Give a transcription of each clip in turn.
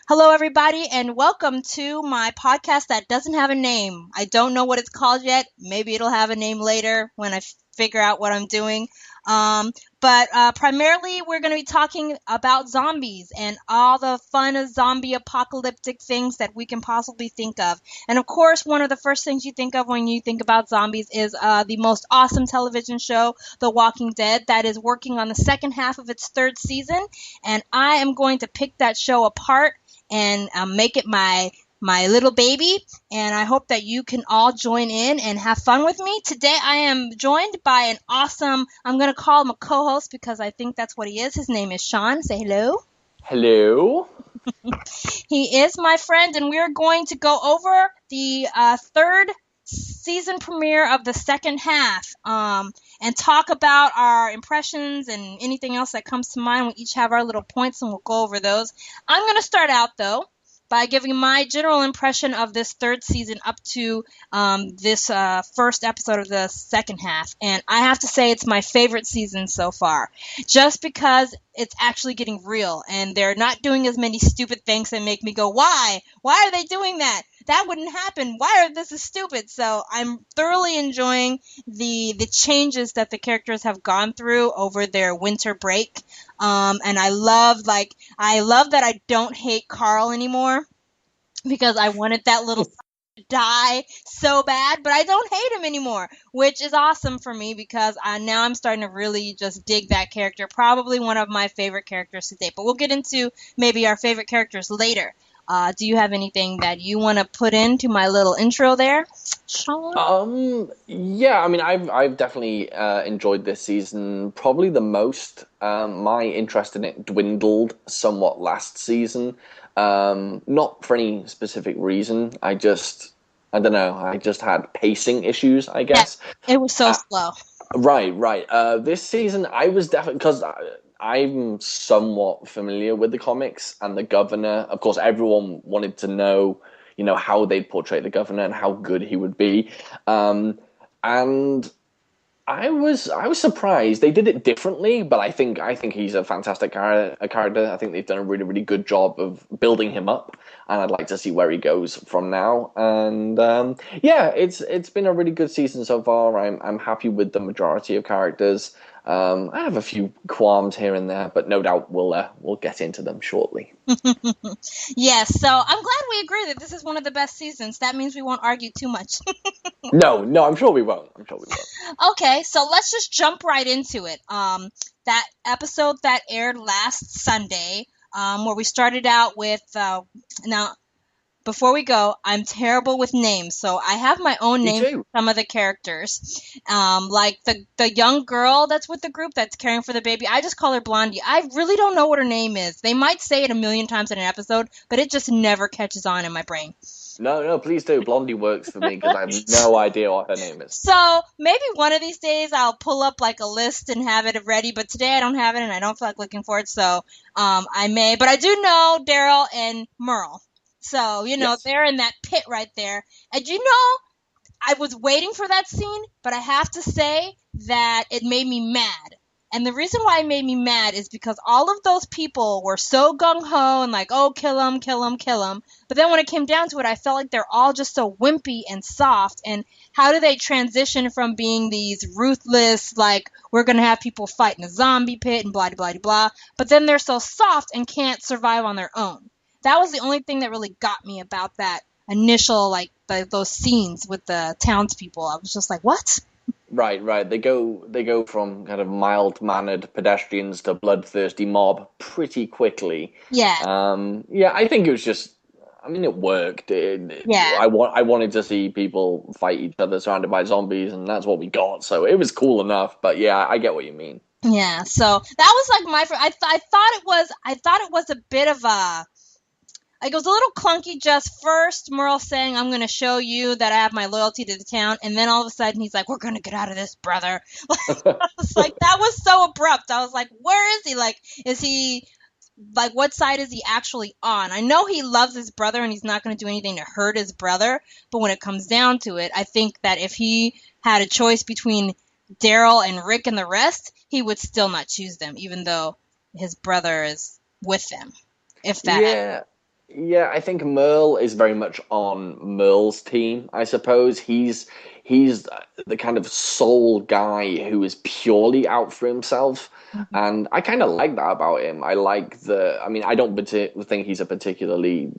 Hello, everybody, and welcome to my podcast that doesn't have a name. I don't know what it's called yet. Maybe it'll have a name later when I figure out what I'm doing. But primarily, we're going to be talking about zombies and all the fun zombie apocalyptic things that we can possibly think of. And of course, one of the first things you think of when you think about zombies is the most awesome television show, The Walking Dead, that is working on the second half of its third season. And I am going to pick that show apart and make it my little baby. And I hope that you can all join in and have fun with me. Today I am joined by an awesome, I'm going to call him a co-host because I think that's what he is. His name is Shaun. Say hello. Hello. He is my friend, and we're going to go over the third season premiere of the second half and talk about our impressions and anything else that comes to mind. We each have our little points, and we'll go over those. I'm going to start out, though, by giving my general impression of this third season up to this first episode of the second half. And I have to say it's my favorite season so far, just because it's actually getting real and they're not doing as many stupid things that make me go, why? Why are they doing that? That wouldn't happen. Why are this is stupid? So I'm thoroughly enjoying the changes that the characters have gone through over their winter break. And I love that I don't hate Carl anymore because I wanted that little to die so bad, but I don't hate him anymore, which is awesome for me because now I'm starting to really just dig that character. Probably one of my favorite characters to date, but we'll get into maybe our favorite characters later. Do you have anything that you want to put into my little intro there, Shaun? Yeah, I mean, I've definitely enjoyed this season probably the most. My interest in it dwindled somewhat last season. Not for any specific reason. I don't know. I just had pacing issues, I Yeah, guess. it was so slow. Right. This season, I was definitely because I'm somewhat familiar with the comics and the governor. Of course, everyone wanted to know, how they'd portray the governor and how good he would be. And I was surprised they did it differently, but I think he's a fantastic character. I think they've done a really really good job of building him up, and I'd like to see where he goes from now. And yeah, it's been a really good season so far. I'm happy with the majority of characters. I have a few qualms here and there, but no doubt we'll get into them shortly. Yes, so I'm glad we agree that this is one of the best seasons. That means we won't argue too much. No, I'm sure we won't. I'm sure we won't. Okay, so let's just jump right into it. That episode that aired last Sunday, where we started out with now. Before we go, I'm terrible with names, so I have my own Me name too. for some of the characters. Like the young girl that's with the group that's caring for the baby. I just call her Blondie. I really don't know what her name is. They might say it a million times in an episode, but it just never catches on in my brain. No, please do. Blondie works for me because I have no idea what her name is. So maybe one of these days I'll pull up like a list and have it ready, but today I don't have it and I don't feel like looking for it, so I may. But I do know Daryl and Merle. So, Yes. they're in that pit right there. And I was waiting for that scene, but I have to say that it made me mad. And the reason why it made me mad is because all of those people were so gung-ho and like, oh, kill him, kill him, kill him. But then when it came down to it, I felt like they're all just so wimpy and soft. And how do they transition from being these ruthless, like, we're going to have people fight in a zombie pit and blah, blah, blah, blah. But then they're so soft and can't survive on their own. That was the only thing that really got me about that initial, like, those scenes with the townspeople. I was just like, what? Right. They go from kind of mild-mannered pedestrians to bloodthirsty mob pretty quickly. Yeah, Yeah, I think it was just. I mean, it worked. yeah. I wanted to see people fight each other surrounded by zombies, and that's what we got. So it was cool enough. But yeah, I get what you mean. Yeah, so that was like I thought it was a bit of a like it was a little clunky just first Merle saying I'm going to show you that I have my loyalty to the town, and then all of a sudden he's like, we're going to get out of this, brother. I was like, that was so abrupt. I was like, where is he? Like, is he like, what side is he actually on? I know he loves his brother and he's not going to do anything to hurt his brother, but when it comes down to it, I think that if he had a choice between Daryl and Rick and the rest, he would still not choose them, even though his brother is with them. If that. Yeah. Yeah, I think Merle is very much on Merle's team, I suppose. He's the kind of sole guy who is purely out for himself, Mhm. and I kind of like that about him. I mean, I don't think he's a particularly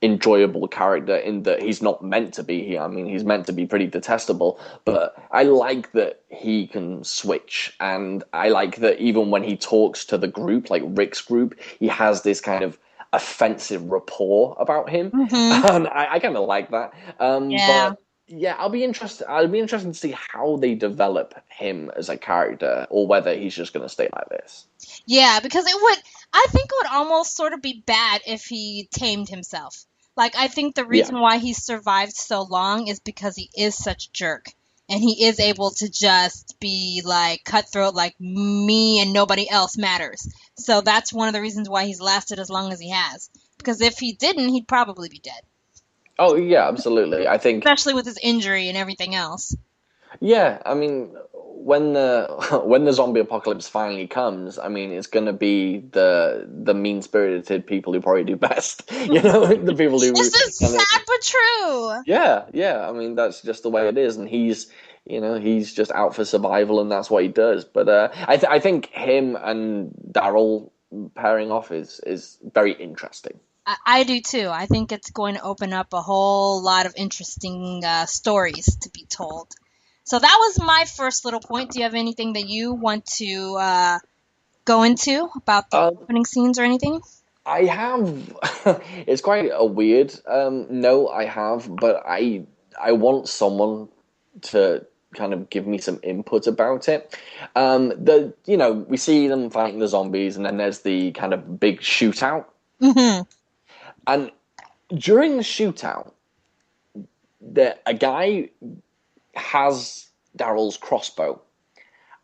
enjoyable character in that he's not meant to be here. I mean, he's meant to be pretty detestable, but I like that he can switch, and I like that even when he talks to the group, like Rick's group, he has this kind of offensive rapport about him, Mhm. and I kind of like that. Yeah. But yeah, I'll be interested. I'll be interested to see how they develop him as a character, or whether he's just going to stay like this. Yeah, because I think it would almost sort of be bad if he tamed himself. Like, I think the Yeah. reason why he survived so long is because he is such a jerk. And he is able to just be like cutthroat, like me and nobody else matters. So that's one of the reasons why he's lasted as long as he has. Because if he didn't, he'd probably be dead, Oh yeah, absolutely. I think especially with his injury and everything else. yeah. I mean, when the when the zombie apocalypse finally comes, I mean, it's going to be the mean spirited people who probably do best. You know, the people who It's just kind of sad but true. yeah, yeah. I mean, that's just the way it is, and he's just out for survival, and that's what he does. But I think him and Daryl pairing off is very interesting. I do too. I think it's going to open up a whole lot of interesting stories to be told. So that was my first little point. Do you have anything that you want to go into about the Um, opening scenes or anything? I have. It's quite a weird no, I have, but I want someone to kind of give me some input about it. We see them fighting the zombies, and then there's the kind of big shootout, Hmm. and during the shootout, a guy has Daryl's crossbow,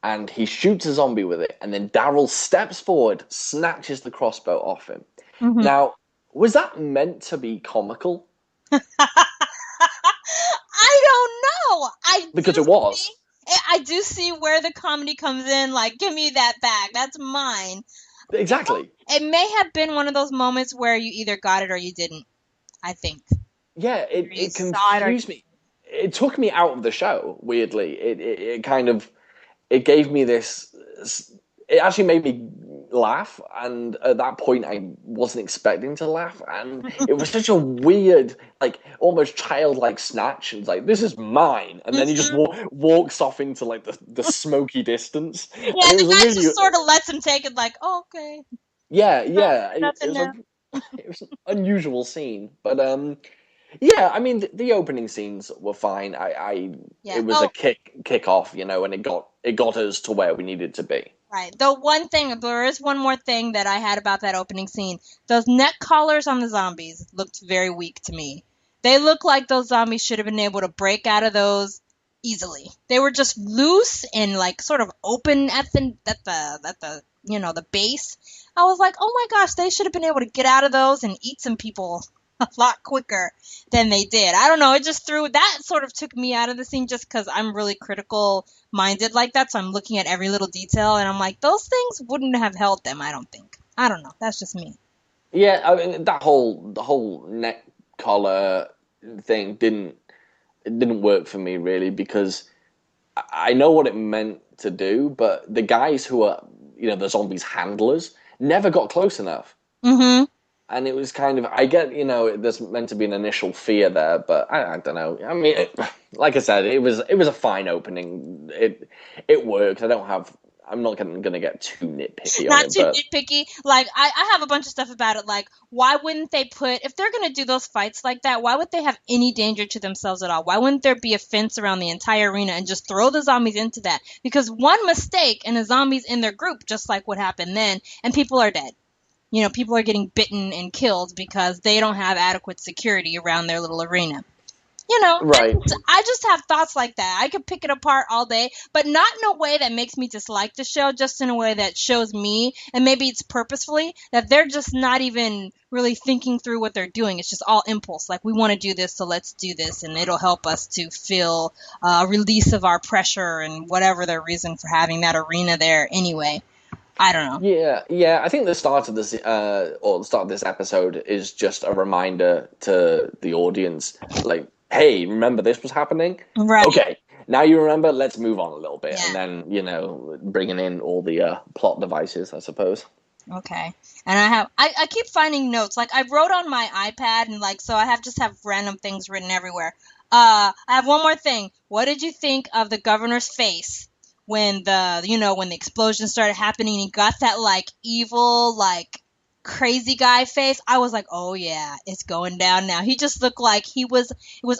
and he shoots a zombie with it, and then Daryl steps forward, snatches the crossbow off him. Hmm. Now, was that meant to be comical? I don't know. Because it was. I do see where the comedy comes in. Like, give me that back. That's mine. Exactly. It may have been one of those moments where you either got it or you didn't. I think Yeah, either you it saw it or you confused me. It took me out of the show, weirdly. It kind of it gave me this. It actually made me laugh, and at that point, I wasn't expecting to laugh, and it was such a weird, like almost childlike snatch. And it's like, this is mine, and then he just didn't. walks off into like the smoky distance, Yeah, and it the was a guy really just sort of lets him take it, like, oh, okay, yeah, yeah. It nothing was now. a it was an unusual scene, but yeah. I mean, the opening scenes were fine. Yeah. It was a Oh, kick off, and it got us to where we needed to be. right. The one thing, there is one more thing that I had about that opening scene. Those neck collars on the zombies looked very weak to me. They look like those zombies should have been able to break out of those easily. They were just loose and like sort of open at the base. I was like, oh my gosh, they should have been able to get out of those and eat some people a lot quicker than they did. I don't know. It just threw that sort of took me out of the scene just because I'm really critical minded like that. So I'm looking at every little detail and I'm like, those things wouldn't have held them, I don't think. I don't know. That's just me. Yeah, I mean the whole neck collar thing didn't work for me really because I know what it meant to do, but the guys who are the zombies handlers never got close enough. Mm-hmm. And it was kind of I get there's meant to be an initial fear there, but I don't know. I mean, like I said, it was a fine opening. It works. I'm not gonna get too nitpicky on Not it, too but nitpicky. Like, I have a bunch of stuff about it. Like, why wouldn't they if they're going to do those fights like that, why would they have any danger to themselves at all? Why wouldn't there be a fence around the entire arena and just throw the zombies into that? Because one mistake and the zombies in their group, just like what happened then, and people are dead. People are getting bitten and killed because they don't have adequate security around their little arena. right. I just have thoughts like that. I could pick it apart all day, but not in a way that makes me dislike the show, just in a way that shows me, and maybe it's purposefully, that they're just not even really thinking through what they're doing. It's just all impulse. Like, we want to do this, so let's do this, and it'll help us to feel a release of our pressure and whatever their reason for having that arena there anyway. I don't know. Yeah, yeah. I think the start of this, or the start of this episode, is just a reminder to the audience, like, "Hey, remember this was happening? Right. Okay, now you remember. Let's move on a little bit." And Yeah. then, bringing in all the plot devices, I suppose. Okay. And I keep finding notes. Like I wrote on my iPad and like so I have just have random things written everywhere. I have one more thing. What did you think of the governor's face when when the explosion started happening, he got that like evil, like crazy guy face? I was like, "Oh yeah, it's going down now." He just looked like it was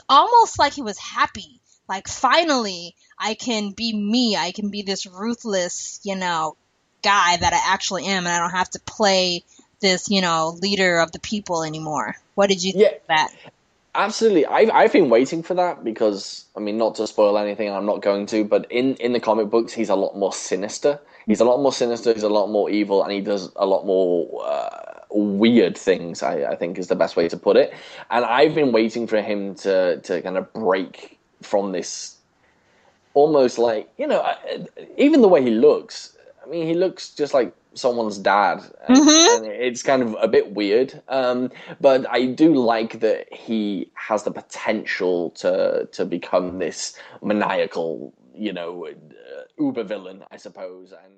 almost like he was happy. Like finally I can be me. I can be this ruthless, guy that I actually am, and I don't have to play this, leader of the people anymore. What did you think Yeah, of that? absolutely. I've been waiting for that because, I mean, not to spoil anything, I'm not going to, but in the comic books, he's a lot more sinister. He's a lot more sinister. He's a lot more evil, and he does a lot more weird things. I think is the best way to put it. And I've been waiting for him to kind of break from this, almost like even the way he looks. I mean, he looks just like someone's dad, Hmm. and it's kind of a bit weird. But I do like that he has the potential to become this maniacal, uber villain, I suppose. And